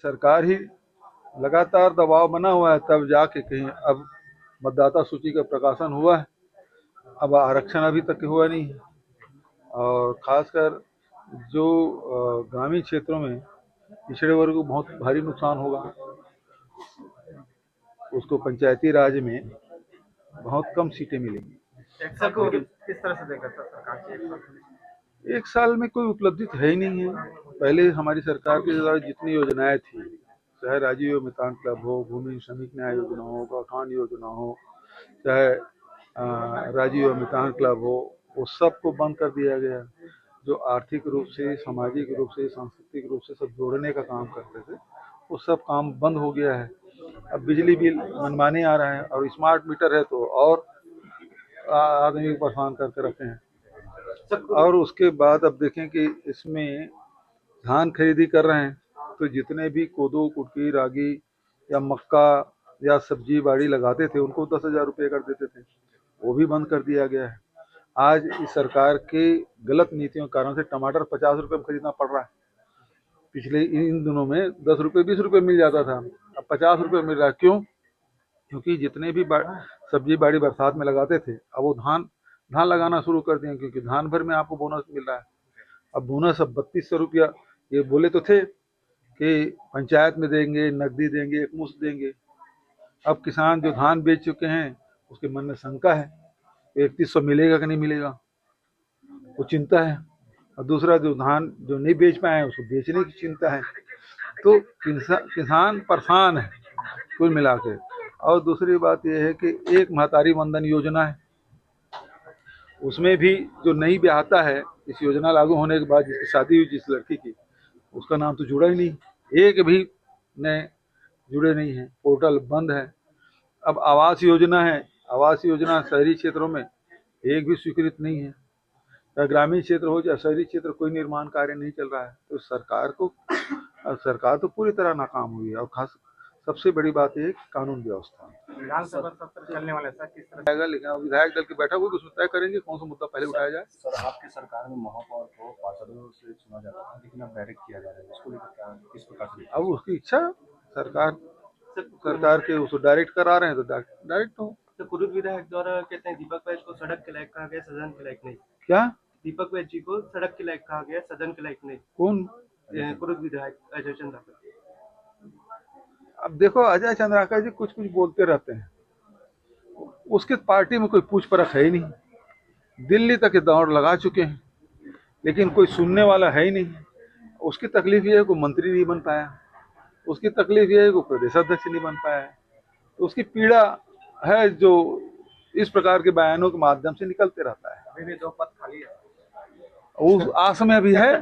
सरकार ही लगातार दबाव बना हुआ है, तब जाके कहीं अब मतदाता सूची का प्रकाशन हुआ है। अब आरक्षण अभी तक हुआ नहीं है, और खासकर जो ग्रामीण क्षेत्रों में पिछड़े वर्ग को बहुत भारी नुकसान होगा। उसको पंचायती राज में बहुत कम सीटें मिलेंगी। किस तरह से देखा था सरकार की 1 साल में कोई उपलब्धि तो है ही नहीं है। पहले हमारी सरकार के द्वारा जितनी योजनाएं थी, चाहे राजीव मितान क्लब हो, भूमि श्रमिक न्याय योजना हो, गौठान योजना हो, चाहे राजीव मितान क्लब हो, वो सबको बंद कर दिया गया। जो आर्थिक रूप से, सामाजिक रूप से, सांस्कृतिक रूप से सब जोड़ने का काम करते थे, वो सब काम बंद हो गया है। अब बिजली बिल मनमाने आ रहा है, और स्मार्ट मीटर है तो और आदमी को परेशान करके रखे हैं। और उसके बाद अब देखें कि इसमें धान खरीदी कर रहे हैं, तो जितने भी कोदो, कुटकी, रागी या मक्का या सब्जी बाड़ी लगाते थे, उनको 10,000 रुपये कर देते थे, वो भी बंद कर दिया गया है। आज इस सरकार के गलत नीतियों के कारण से टमाटर 50 रुपये में खरीदना पड़ रहा है। पिछले इन दिनों में 10 रुपये 20 रुपये मिल जाता था, अब 50 रुपये मिल रहा है। क्यों? क्योंकि जितने भी सब्जी बाड़ी बरसात में लगाते थे, अब वो धान लगाना शुरू कर दिए, क्योंकि धान भर में आपको बोनस मिल रहा है। अब बोनस अब 3200 रुपया, ये बोले तो थे कि पंचायत में देंगे, नकदी देंगे, एक मुश्त देंगे। अब किसान जो धान बेच चुके हैं, उसके मन में शंका है 3100 मिलेगा कि नहीं मिलेगा, वो चिंता है। और दूसरा जो धान जो नहीं बेच पाए हैं, उसको बेचने की चिंता है। तो किसान परेशान है कुल मिला के। और दूसरी बात यह है कि एक महतारी वंदन योजना है, उसमें भी जो नई ब्याहता है, इस योजना लागू होने के बाद जिसकी शादी हुई जिस लड़की की, उसका नाम तो जुड़ा ही नहीं, एक भी नए जुड़े नहीं है, पोर्टल बंद है। अब आवास योजना है, आवास योजना शहरी क्षेत्रों में एक भी स्वीकृत नहीं है। या ग्रामीण क्षेत्र हो या शहरी क्षेत्र, कोई निर्माण कार्य नहीं चल रहा है। तो सरकार तो पूरी तरह नाकाम हुई है। और खास सबसे बड़ी बात यह है कि कानून व्यवस्था विधानसभा सत्र चलने वाला है, किस तरह आएगा, लेकिन अब विधायक दल की बैठक होगी, उसमें तय करेंगे कौन सा मुद्दा पहले उठाया जाए। सर, आपकी सरकार में महापौर को पार्षदों से चुना जाता था, लेकिन अब डायरेक्ट किया जा रहा है, इसको लेकर क्या किस प्रकार से? अब उसकी इच्छा, सरकार के उसको डायरेक्ट करा रहे हैं तो डायरेक्ट हो। तो कुरुद विधायक द्वारा कहते हैं दीपक बैज को सड़क के लायक कहा गया, सदन के लायक नहीं। क्या? दीपक बैज जी को सड़क के लायक कहा गया, सदन के लायक नहीं। कौन? कुरुद विधायक अजय चंद्राकर। अब देखो, अजय चंद्राकर जी कुछ कुछ बोलते रहते हैं, उसके पार्टी में कोई पूछ परख है ही नहीं। दिल्ली तक दौड़ लगा चुके हैं, लेकिन कोई सुनने वाला है ही नहीं। उसकी तकलीफ ये है कि मंत्री नहीं बन पाया, उसकी तकलीफ ये है कि प्रदेश अध्यक्ष नहीं बन पाया है। तो उसकी पीड़ा है जो इस प्रकार के बयानों के माध्यम से निकलते रहता है। अभी भी 2 पद खाली है, उस आस में अभी है।